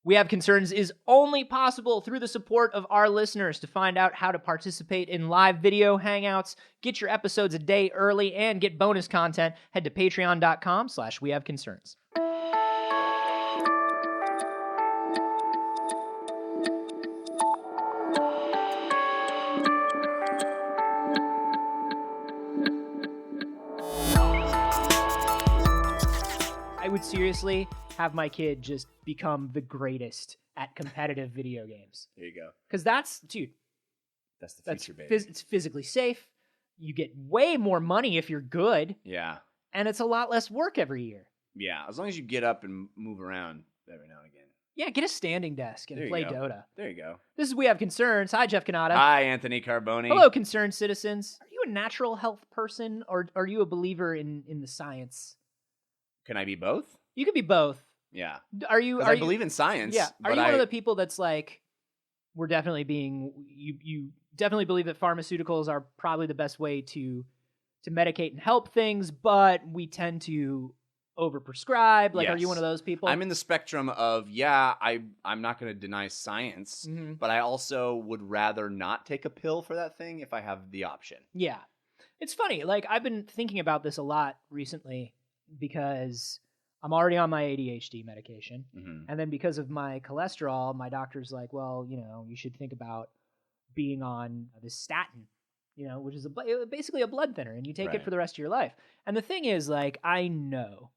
We Have Concerns is only possible through the support of our listeners. To find out how to participate in live video hangouts, get your episodes a day early, and get bonus content, head to patreon.com/wehaveconcerns. I would seriously have my kid just become the greatest at competitive video games. There you go. Because that's the future, baby. It's physically safe. You get way more money if you're good. Yeah. And it's a lot less work every year. Yeah, as long as you get up and move around every now and again. Yeah, get a standing desk and play Dota. There you go. This is We Have Concerns. Hi, Jeff Canada. Hi, Anthony Carboni. Hello, concerned citizens. Are you a natural health person, or are you a believer in the science? Can I be both? You could be both. Yeah. Are you? I believe in science. Yeah. Are you one of the people that's like, we're definitely being, you definitely believe that pharmaceuticals are probably the best way to medicate and help things, but we tend to overprescribe? Like, yes. Are you one of those people? I'm in the spectrum of, I'm not going to deny science, but I also would rather not take a pill for that thing if I have the option. Yeah. It's funny. Like, I've been thinking about this a lot recently because I'm already on my ADHD medication. And then because of my cholesterol, my doctor's like, well, you should think about being on this statin, which is basically a blood thinner, and you take it for the rest of your life. And the thing is, like, I know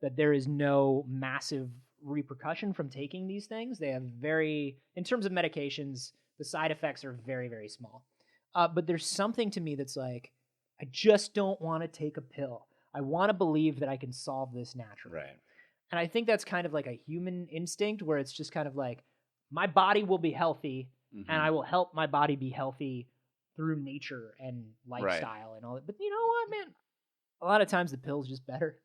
that there is no massive repercussion from taking these things. They have in terms of medications, the side effects are very, very small. But there's something to me that's like, I just don't want to take a pill. I want to believe that I can solve this naturally. Right. And I think that's kind of like a human instinct where it's just kind of like, my body will be healthy and I will help my body be healthy through nature and lifestyle and all that. But you know what, man? A lot of times the pill's just better.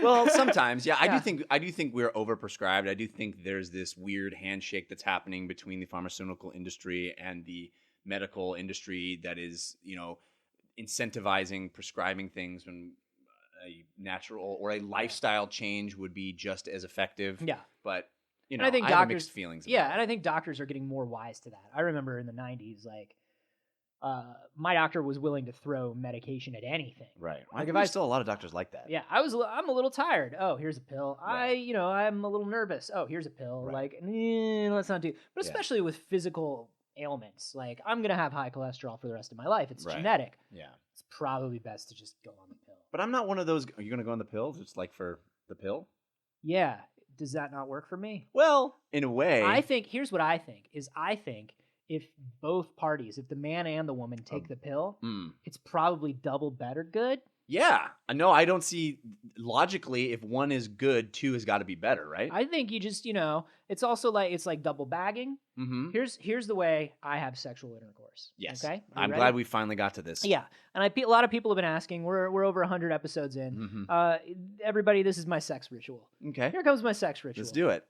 Well, sometimes, yeah. I do think we're overprescribed. I do think there's this weird handshake that's happening between the pharmaceutical industry and the medical industry that is, incentivizing prescribing things when a natural or a lifestyle change would be just as effective. Yeah. But, I think I have mixed feelings about and I think doctors are getting more wise to that. I remember in the 90s, like, my doctor was willing to throw medication at anything. Right. Like there's still a lot of doctors like that. Yeah. I'm a little tired. Oh, here's a pill. Right. I'm a little nervous. Oh, here's a pill. Right. Like, let's not do. But especially with physical ailments, like, I'm going to have high cholesterol for the rest of my life. It's genetic. Yeah. It's probably best to just go on the pill. But I'm not one of those. Are you going to go on the pill just like for the pill? Yeah. Does that not work for me? Well, in a way. Here's what I think if both parties, if the man and the woman take the pill, it's probably double better good. Yeah. No, I don't see logically if one is good, two has got to be better, right? I think you just, it's also like double bagging. Here's the way I have sexual intercourse. Yes. Okay. I'm glad we finally got to this. Yeah. And a lot of people have been asking, we're over 100 episodes in. Everybody, this is my sex ritual. Okay. Here comes my sex ritual. Let's do it.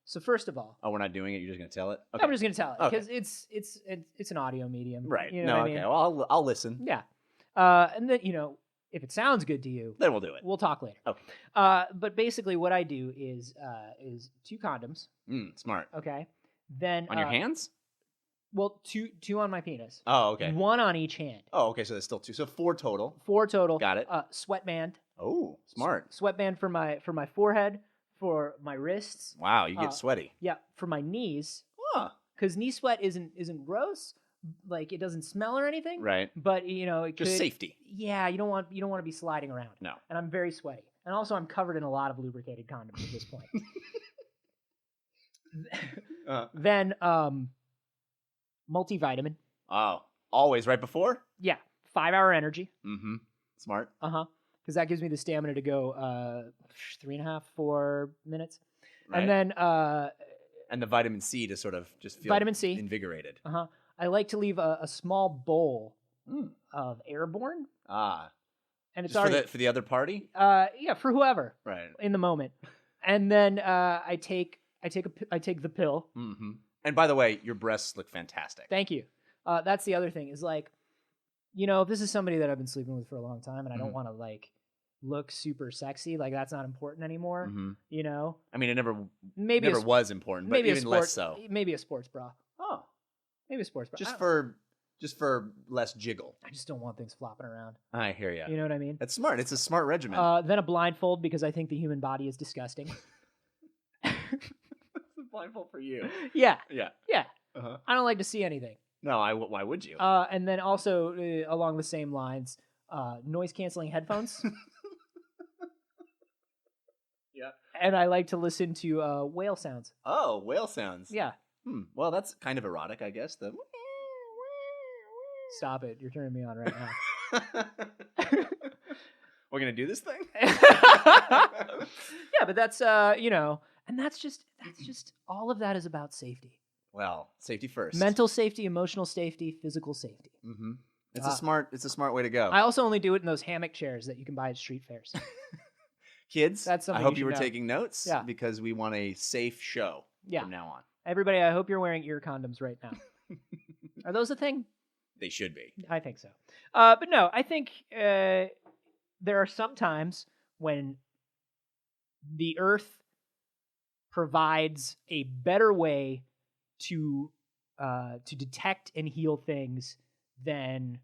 So first of all, we're not doing it. You're just gonna tell it. Okay. I'm just gonna tell it because it's an audio medium, right? You know what I mean? Okay. Well, I'll listen. Yeah, and then if it sounds good to you, then we'll do it. We'll talk later. Okay. But basically, what I do is 2 condoms. Smart. Okay. Then on your hands. Well, two on my penis. Oh, okay. 1 on each hand. Oh, okay. So there's still 2. So 4 total. 4 total. Got it. Sweatband. Oh, smart. Sweatband for my forehead. For my wrists. Wow, you get sweaty. Yeah, for my knees. Because knee sweat isn't gross, like it doesn't smell or anything. Right. But it just could, safety. Yeah, you don't want to be sliding around. No. And I'm very sweaty, and also I'm covered in a lot of lubricated condoms at this point. Then multivitamin. Oh, always right before. Yeah, 5-hour energy. Smart. Because that gives me the stamina to go 3.5, 4 minutes. Right. And then and the vitamin C to sort of just feel vitamin C invigorated. I like to leave a small bowl of Airborne. And it's just already for the other party. Yeah, for whoever. Right. In the moment. And then I take the pill. And by the way, your breasts look fantastic. Thank you. That's the other thing is like, if this is somebody that I've been sleeping with for a long time and I don't want to like look super sexy. Like that's not important anymore. You know. I mean, it never Maybe was important, but even less so. Maybe a sports bra. Oh, maybe a sports bra. Just for less jiggle. I just don't want things flopping around. I hear you. You know what I mean? That's smart. It's a smart regimen. Then a blindfold because I think the human body is disgusting. It's a blindfold for you. Yeah. Yeah. Yeah. I don't like to see anything. No, why would you? And then also along the same lines, noise canceling headphones. Yeah. And I like to listen to whale sounds. Oh, whale sounds. Yeah. Well, that's kind of erotic, I guess. Stop it. You're turning me on right now. We're going to do this thing? Yeah, but that's, and that's just all of that is about safety. Well, safety first. Mental safety, emotional safety, physical safety. It's a smart way to go. I also only do it in those hammock chairs that you can buy at street fairs. Kids, I hope you were know. taking notes because we want a safe show from now on. Everybody, I hope you're wearing ear condoms right now. Are those a thing? They should be. I think so. But no, I think there are some times when the Earth provides a better way to detect and heal things than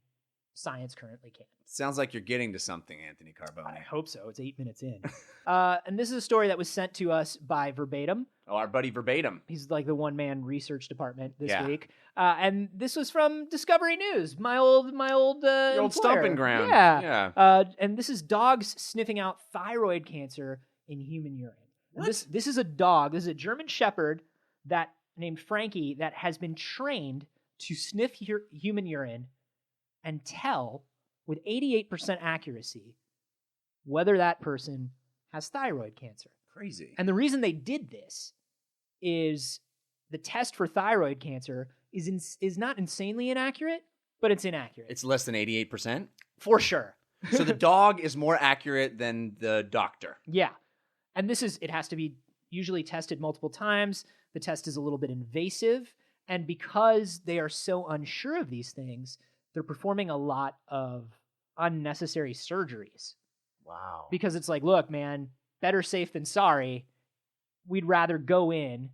science currently can. Sounds like you're getting to something, Anthony Carbone. I hope so. It's 8 minutes in. And this is a story that was sent to us by Verbatim. Oh, our buddy Verbatim. He's like the one-man research department this week. And this was from Discovery News, my old Your old stomping ground. Yeah. And this is dogs sniffing out thyroid cancer in human urine. This is a dog. This is a German Shepherd named Frankie that has been trained to sniff human urine and tell with 88% accuracy whether that person has thyroid cancer. Crazy. And the reason they did this is the test for thyroid cancer is not insanely inaccurate, but it's inaccurate. It's less than 88%? For sure. So the dog is more accurate than the doctor. Yeah. And it has to be usually tested multiple times. The test is a little bit invasive. And because they are so unsure of these things, they're performing a lot of unnecessary surgeries. Wow. Because it's like, look, man, better safe than sorry. We'd rather go in,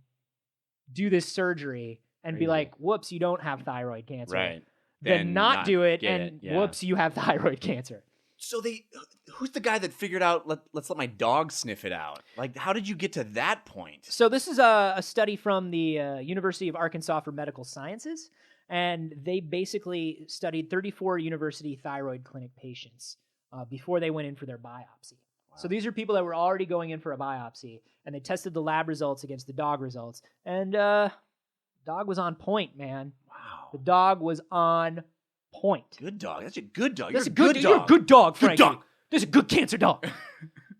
do this surgery, and be like, whoops, you don't have thyroid cancer. Right. Then not do it, and whoops, you have thyroid cancer. So who's the guy that figured out, let's let my dog sniff it out? Like, how did you get to that point? So this is a study from the University of Arkansas for Medical Sciences. And they basically studied 34 university thyroid clinic patients before they went in for their biopsy. Wow. So these are people that were already going in for a biopsy, and they tested the lab results against the dog results. And dog was on point, man. Wow. The dog was on point. Good dog. That's a good dog. You're a good dog. You're a good dog, Frankie. Good dog. That's a good cancer dog.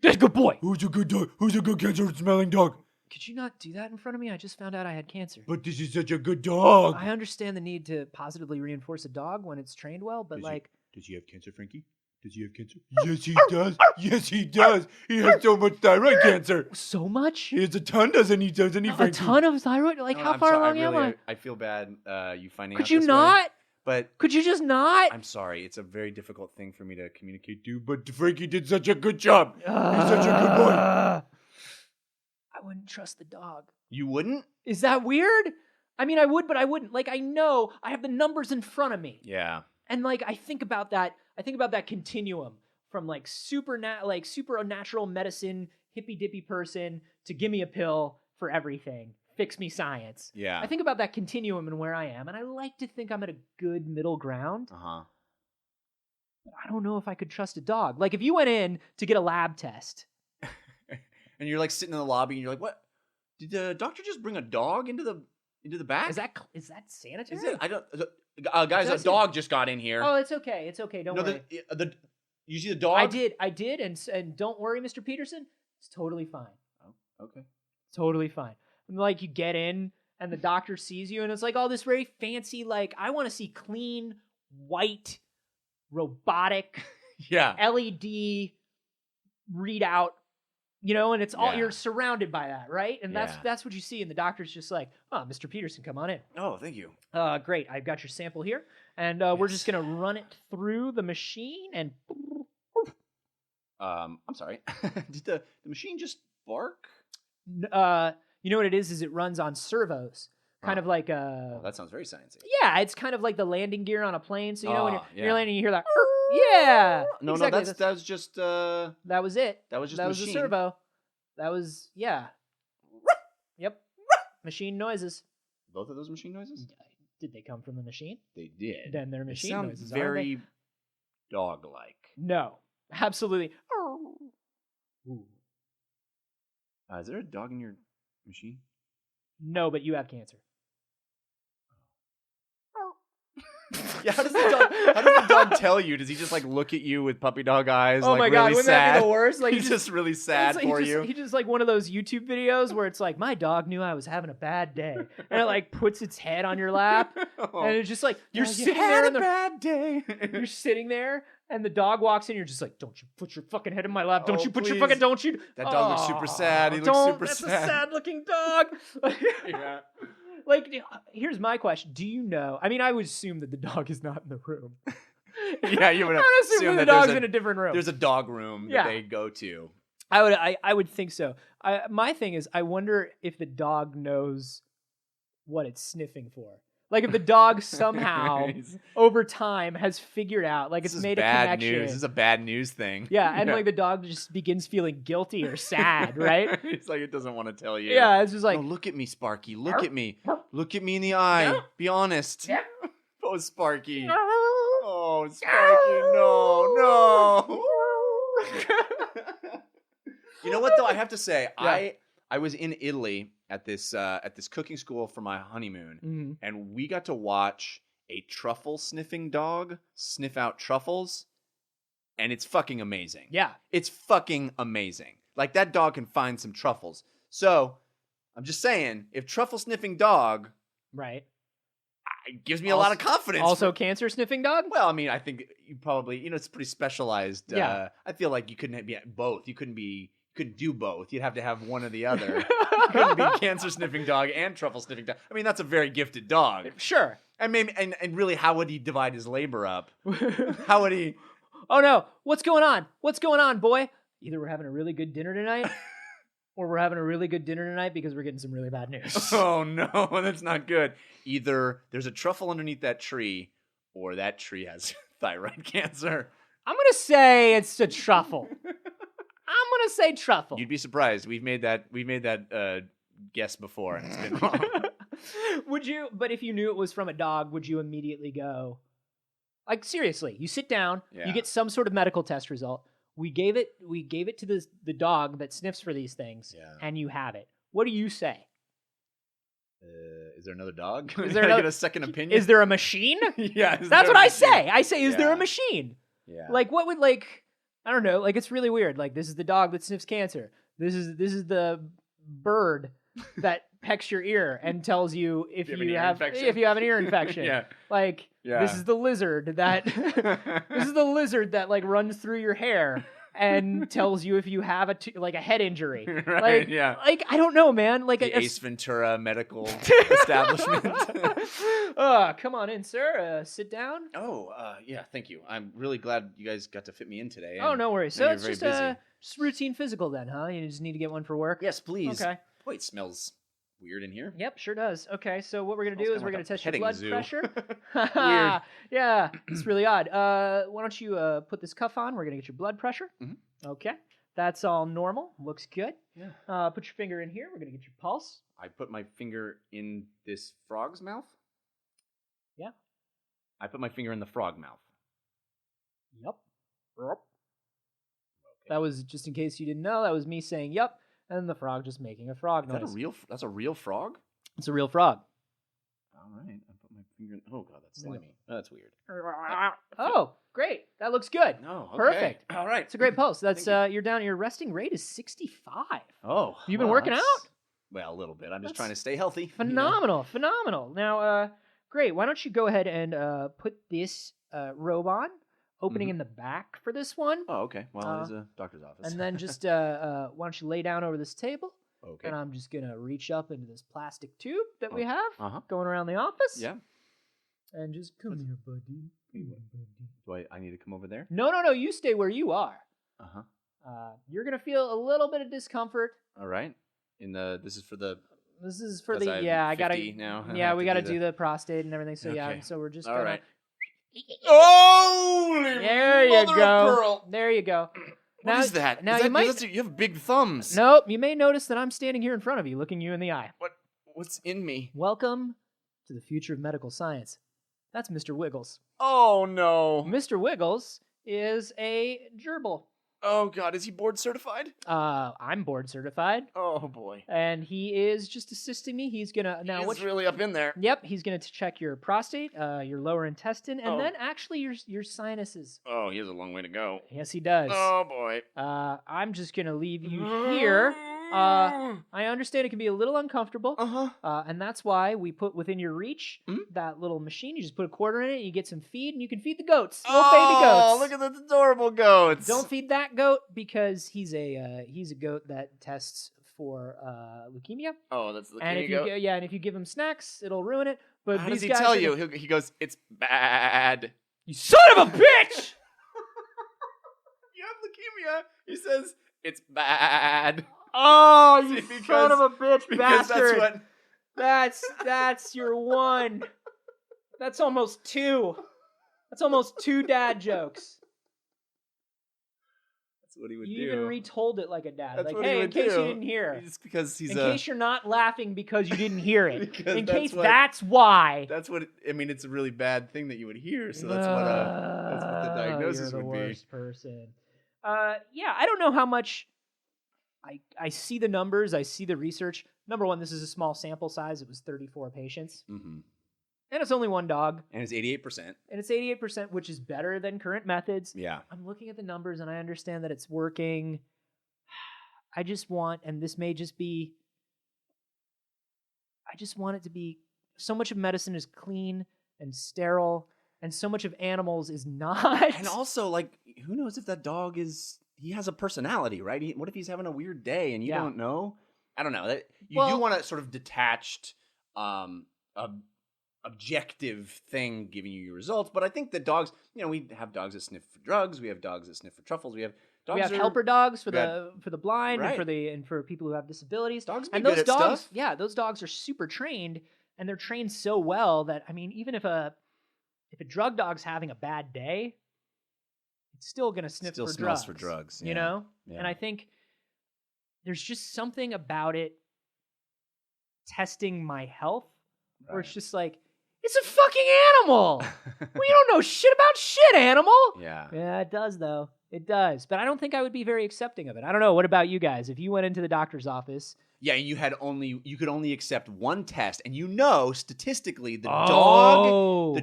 That's a good boy. Who's a good dog? Who's a good cancer-smelling dog? Could you not do that in front of me? I just found out I had cancer. But this is such a good dog. I understand the need to positively reinforce a dog when it's trained well, but Does he have cancer, Frankie? Does he have cancer? Yes, he does. Yes, he does. He has so much thyroid cancer. So much? He has a ton, doesn't he, Frankie? A ton of thyroid? Like, how far along am I? I feel bad you finding out Could you this not? way, but could you just not? I'm sorry. It's a very difficult thing for me to communicate to, but Frankie did such a good job. He's such a good boy. I wouldn't trust the dog. You wouldn't? Is that weird? I mean, I would, but I wouldn't. Like, I know I have the numbers in front of me. Yeah. And like, I think about that continuum from like supernatural medicine, hippy dippy person to give me a pill for everything, fix me science. Yeah. I think about that continuum and where I am, and I like to think I'm at a good middle ground. But I don't know if I could trust a dog. Like, if you went in to get a lab test, and you're like sitting in the lobby, and you're like, "What? Did the doctor just bring a dog into the back? Is that sanitary? Is it? I don't. Guys, a dog just got in here. Oh, it's okay. It's okay. Don't worry. You see the dog? I did, and don't worry, Mr. Peterson. It's totally fine. Oh, okay. Totally fine. And like, you get in, and the doctor sees you, and it's like all this very fancy, like, I want to see clean, white, robotic, LED readout. You know, and it's all you're surrounded by that, right? And that's what you see. And the doctor's just like, "Oh, Mr. Peterson, come on in." Oh, thank you. Great. I've got your sample here, and we're just gonna run it through the machine. And I'm sorry. Did the machine just bark? You know what it is? Is it runs on servos, kind of like a. Oh, that sounds very sciencey. Yeah, it's kind of like the landing gear on a plane. So you know when you're landing, you hear that. Yeah. No, exactly. no, that's just. That was it. That was just. That was machine. the servo. That was Yep. Machine noises. Both of those machine noises? Did they come from the machine? They did. Then they're machine sound noises. very dog-like. No, absolutely. Ooh. Is there a dog in your machine? No, but you have cancer. Yeah, how does the dog tell you? Does he just like look at you with puppy dog eyes? Oh like, my god, really wouldn't sad? that be the worst? Like He's just really sad like, for you. He just like one of those YouTube videos where it's like, my dog knew I was having a bad day, and it like puts its head on your lap, and it's just like you're sitting there in the bad day. You're sitting there, and the dog walks in. You're just like, don't you put your fucking head in my lap? Don't Oh, you put your please. fucking? Don't you? That dog looks super sad. He looks super That's sad. a sad-looking dog. Yeah. Like, here's my question: do you know? I mean, I would assume that the dog is not in the room. Yeah, you would I would assume that the dog's in a different room. There's a dog room that they go to. I would think so. My thing is, I wonder if the dog knows what it's sniffing for. Like if the dog somehow over time has figured out, like it's made a connection. This is a bad news thing. Yeah, and like the dog just begins feeling guilty or sad, right? It's like it doesn't want to tell you. Yeah, it's just like, no, look at me, Sparky. Look at me. Look at me in the eye. Yeah. Be honest. Yeah. Oh, Sparky. Oh, Sparky, no. You know what though? I have to say, I was in Italy at this cooking school for my honeymoon, and we got to watch a truffle sniffing dog sniff out truffles, and it's fucking amazing. Yeah, it's fucking amazing. Like that dog can find some truffles. So I'm just saying, if truffle sniffing dog, right. It gives me a lot of confidence. Also, cancer sniffing dog? Well, I mean, I think you probably, it's pretty specialized. Yeah. I feel like you couldn't be both. You couldn't do both. You'd have to have one or the other. You couldn't be cancer sniffing dog and truffle sniffing dog. I mean, that's a very gifted dog. Sure. And maybe, and really, how would he divide his labor up? How would he? Oh no! What's going on? What's going on, boy? Either we're having a really good dinner tonight, or we're having a really good dinner tonight because we're getting some really bad news. Oh no, that's not good. Either there's a truffle underneath that tree, or that tree has thyroid cancer. I'm gonna say it's a truffle. I'm gonna say truffle. You'd be surprised. We've made that guess before, and it's been wrong. Would you? But if you knew it was from a dog, would you immediately go? Like seriously, you sit down, you get some sort of medical test result. We gave it to the dog that sniffs for these things, and you have it. What do you say? Is there another dog? Is there get a second opinion? Is there a machine? Yeah, that's what I say. I say, is there a machine? Yeah. Like what would I don't know. Like it's really weird. Like this is the dog that sniffs cancer. This is the bird that pecks your ear and tells you if you have an ear infection. Yeah. Like this is the lizard that like runs through your hair and tells you if you have a head injury. Right, Like I don't know, man. Like the Ace Ventura medical establishment. Come on in, sir. Sit down. Yeah, thank you. I'm really glad you guys got to fit me in today. Oh, no worries. So it's just routine physical then, huh? You just need to get one for work? Yes, please. Okay. Boy, it smells weird in here. Yep, sure does. Okay, so what we're going to do is we're going to test your blood pressure. Weird. Yeah, it's really odd. Why don't you put this cuff on? We're going to get your blood pressure. Mm-hmm. Okay. That's all normal. Looks good. Yeah. Put your finger in here. We're going to get your pulse. I put my finger in this frog's mouth? Yeah. I put my finger in the frog mouth. Yep. Okay. That was, just in case you didn't know, that was me saying yep, and the frog just making a frog noise. That's a real frog? It's a real frog. All right. I put my finger in... Oh, God, that's slimy. Oh, that's weird. Oh, great. That looks good. Oh, okay. Perfect. All right. It's a great pulse. That's your resting rate is 65. Oh. You've been working out? Well, a little bit. I'm just trying to stay healthy. Phenomenal. Now, great. Why don't you go ahead and put this robe on, opening in the back for this one. Oh, okay. Well, it is a doctor's office. And then just why don't you lay down over this table? Okay. And I'm just going to reach up into this plastic tube that we have going around the office. Yeah. And just come here, buddy. Do I need to come over there? No. You stay where you are. Uh-huh. You're gonna feel a little bit of discomfort. All right. This is for the. This is for 'Cause the I'm I gotta 50 now. I yeah have we to gotta do do the prostate and everything. So Okay. so we're just All gonna. right. Holy There you mother of go. pearl. There you go. What is that? Now Is you that- might. you have big thumbs. Nope. You may notice that I'm standing here in front of you, looking you in the eye. What's in me? Welcome to the future of medical science. That's Mr. Wiggles. Oh no. Mr. Wiggles is a gerbil. Oh God, is he board certified? I'm board certified, Oh boy. and he is just assisting me. He's gonna now. He's really up in there. Yep, he's gonna check your prostate, your lower intestine, and Oh. then actually your sinuses. Oh, he has a long way to go. Yes, he does. Oh boy. I'm just gonna leave you here. I understand it can be a little uncomfortable, and that's why we put within your reach that little machine. You just put a quarter in it, you get some feed, and you can feed the goats, little baby goats. Oh, look at those adorable goats. Don't feed that goat because he's a goat that tests for leukemia. Oh, that's the And if you goat. and if you give him snacks, it'll ruin it. But How these does he guys tell are you? He goes, it's bad. You son of a bitch! You have leukemia. He says, it's bad. Oh, you Because- son of a bitch, Because bastard! that's what. That's your one. That's almost two. That's almost two dad jokes. That's what he would You do. even retold it like a dad. That's like, what he hey, in would case do. you didn't hear. It's because he's In case you're not laughing because you didn't hear it. Because In that's case what- that's why. That's what. I mean, it's a really bad thing that you would hear. So that's what the diagnosis you're the would be. worst person. Yeah, I don't know how much. I see the numbers. I see the research. Number one, this is a small sample size. It was 34 patients, Mm-hmm. and it's only one dog, And it's 88%. and it's 88%, which is better than current methods. Yeah. I'm looking at the numbers, and I understand that it's working. I just want, and this may just be. I just want it to be. So much of medicine is clean and sterile, and so much of animals is not. And also, like, who knows if that dog he has a personality, right? What if he's having a weird day and you don't know? I don't know. You do want a sort of detached, objective thing giving you your results. But I think that dogs, we have dogs that sniff for drugs. We have dogs that sniff for truffles. We have dogs. We have helper dogs for we the blind Right. and for people who have disabilities. Dogs be and good those at dogs, stuff. yeah, those dogs are super trained, and they're trained so well that even if a drug dog's having a bad day, it's still gonna sniff Still for smells drugs. for drugs. You yeah. know, Yeah. and I think there's just something about it testing my health where it's just like it's a fucking animal. We don't know shit about shit, animal. Yeah. Yeah, it does though. It does. But I don't think I would be very accepting of it. I don't know. What about you guys? If you went into the doctor's office. Yeah, you could only accept one test, and statistically the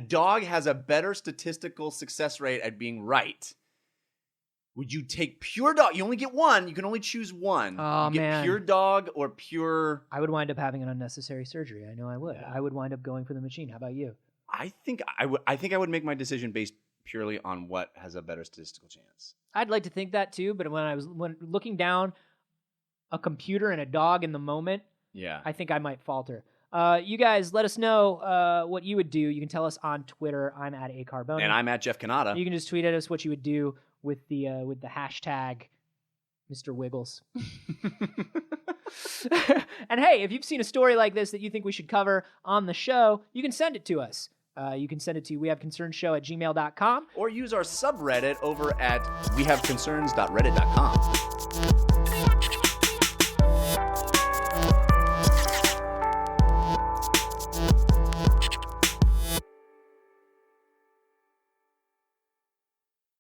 dog has a better statistical success rate at being right. Would you take pure dog? You only get one. You can only choose one. Oh, you get man. pure dog or pure. I would wind up having an unnecessary surgery. I know I would. Yeah. I would wind up going for the machine. How about you? I think I would make my decision based purely on what has a better statistical chance. I'd like to think that too, but when looking down a computer and a dog in the moment, Yeah. I think I might falter. You guys, let us know what you would do. You can tell us on Twitter. I'm at acarboni. And I'm at Jeff Canada. You can just tweet at us what you would do with the hashtag Mr. Wiggles. And hey, if you've seen a story like this that you think we should cover on the show, you can send it to us. You can send it to wehaveconcernshow@gmail.com. Or use our subreddit over at wehaveconcerns.reddit.com.